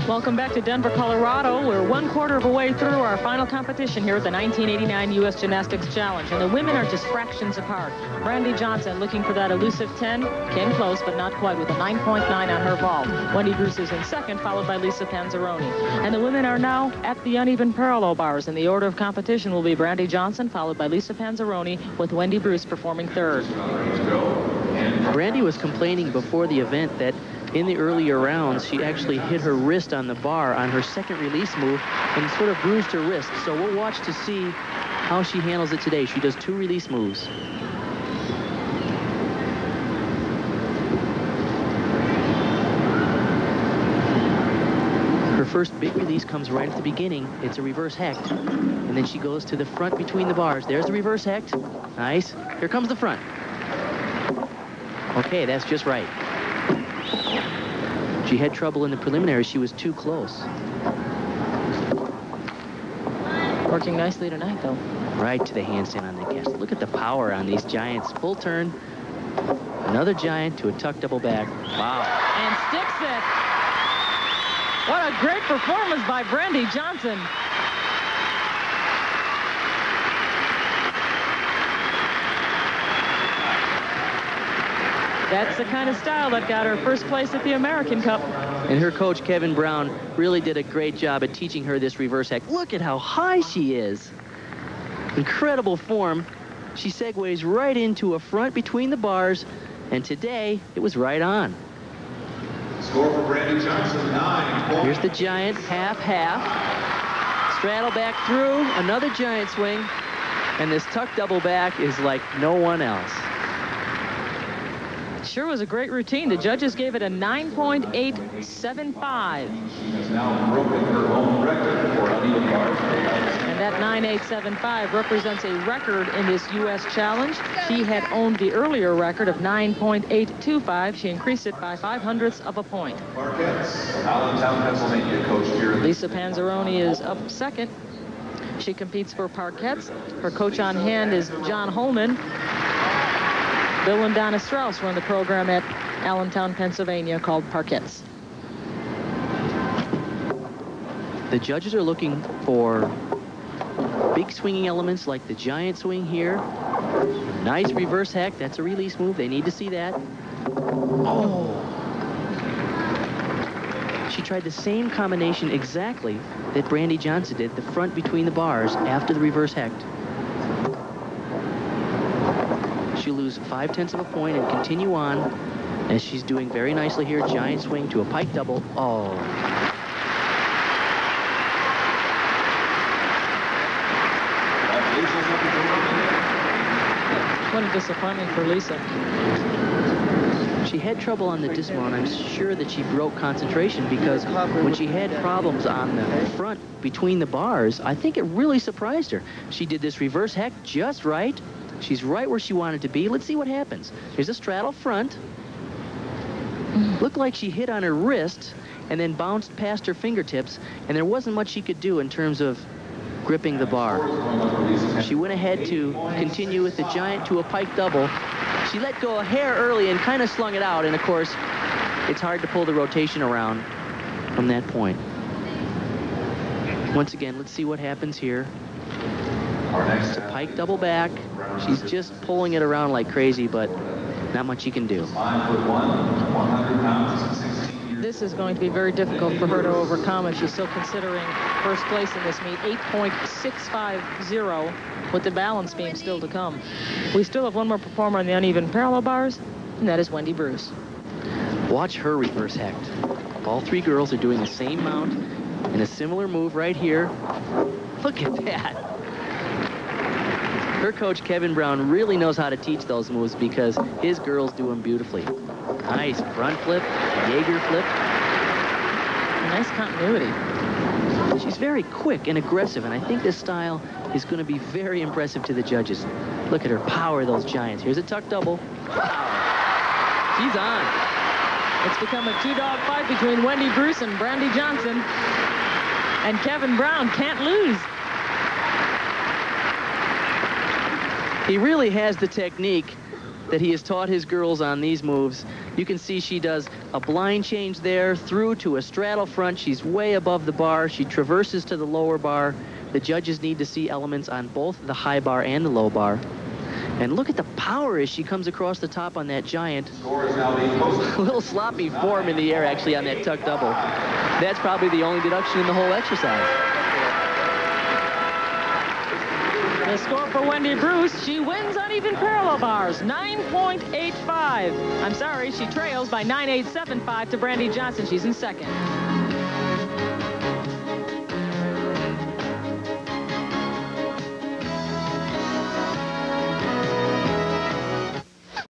Welcome back to Denver, Colorado. We're 1/4 of a way through our final competition here at the 1989 U.S. Gymnastics Challenge, and the women are just fractions apart. Brandy Johnson, looking for that elusive 10, came close, but not quite, with a 9.9 on her vault. Wendy Bruce is in second, followed by Lisa Panzironi. And the women are now at the uneven parallel bars, and the order of competition will be Brandy Johnson, followed by Lisa Panzironi, with Wendy Bruce performing third. Brandy was complaining before the event that in the earlier rounds, she actually hit her wrist on the bar on her second release move and sort of bruised her wrist. So we'll watch to see how she handles it today. She does 2 release moves. Her first big release comes right at the beginning. It's a reverse hecht. And then she goes to the front between the bars. There's the reverse hecht. Nice. Here comes the front. Okay, that's just right. She had trouble in the preliminaries. She was too close. Working nicely tonight, though. Right to the handstand on the cast. Look at the power on these giants. Full turn. Another giant to a tuck double back. Wow. And sticks it. What a great performance by Brandy Johnson. That's the kind of style that got her first place at the American Cup. And her coach, Kevin Brown, really did a great job at teaching her this reverse hecht. Look at how high she is. Incredible form. She segues right into a front between the bars, and today it was right on. Score for Brandy Johnson, 9. Here's the giant, half. Straddle back through, another giant swing, and this tuck double back is like no one else. Sure was a great routine. The judges gave it a 9.875. She has now broken her own record for uneven bars. And that 9.875 represents a record in this U.S. Challenge. She had owned the earlier record of 9.825. She increased it by 0.05 of a point. Parkettes, Allentown, Pennsylvania, coached here. Lisa Panzironi is up second. She competes for Parkettes. Her coach on hand is John Holman. Bill and Donna Strauss run the program at Allentown, Pennsylvania, called Parkettes. The judges are looking for big swinging elements like the giant swing here. Nice reverse hecht. That's a release move. They need to see that. Oh. She tried the same combination exactly that Brandy Johnson did, the front between the bars after the reverse hecht. She'll lose 0.5 of a point and continue on, as she's doing very nicely here. Giant swing to a pike double. Oh. What a disappointment for Lisa. She had trouble on the dismount. I'm sure that she broke concentration because when she had problems on the front between the bars, I think it really surprised her. She did this reverse hecht just right. She's right where she wanted to be. Let's see what happens. Here's a straddle front. Looked like she hit on her wrist and then bounced past her fingertips, and there wasn't much she could do in terms of gripping the bar. She went ahead to continue with the giant to a pike double. She let go a hair early and kind of slung it out, and of course, it's hard to pull the rotation around from that point. Once again, let's see what happens here. It's a pike double back. She's just pulling it around like crazy, but not much she can do. 5'1", 100 pounds, 16 years. This is going to be very difficult for her to overcome, and she's still considering first place in this meet, 8.650, with the balance beam still to come. We still have one more performer on the uneven parallel bars, and that is Wendy Bruce. Watch her reverse hecht. All 3 girls are doing the same mount and a similar move right here. Look at that. Her coach, Kevin Brown, really knows how to teach those moves because his girls do them beautifully. Nice front flip, Jaeger flip. Nice continuity. She's very quick and aggressive, and I think this style is going to be very impressive to the judges. Look at her power, those giants. Here's a tuck double. Wow. She's on. It's become a 2-dog fight between Wendy Bruce and Brandy Johnson. And Kevin Brown can't lose. He really has the technique that he has taught his girls on these moves. You can see she does a blind change there through to a straddle front. She's way above the bar. She traverses to the lower bar. The judges need to see elements on both the high bar and the low bar. And look at the power as she comes across the top on that giant. A little sloppy form in the air, actually, on that tuck double. That's probably the only deduction in the whole exercise. The score for Wendy Bruce, she wins on even parallel bars, 9.85. I'm sorry, she trails by 9.875 to Brandy Johnson. She's in second.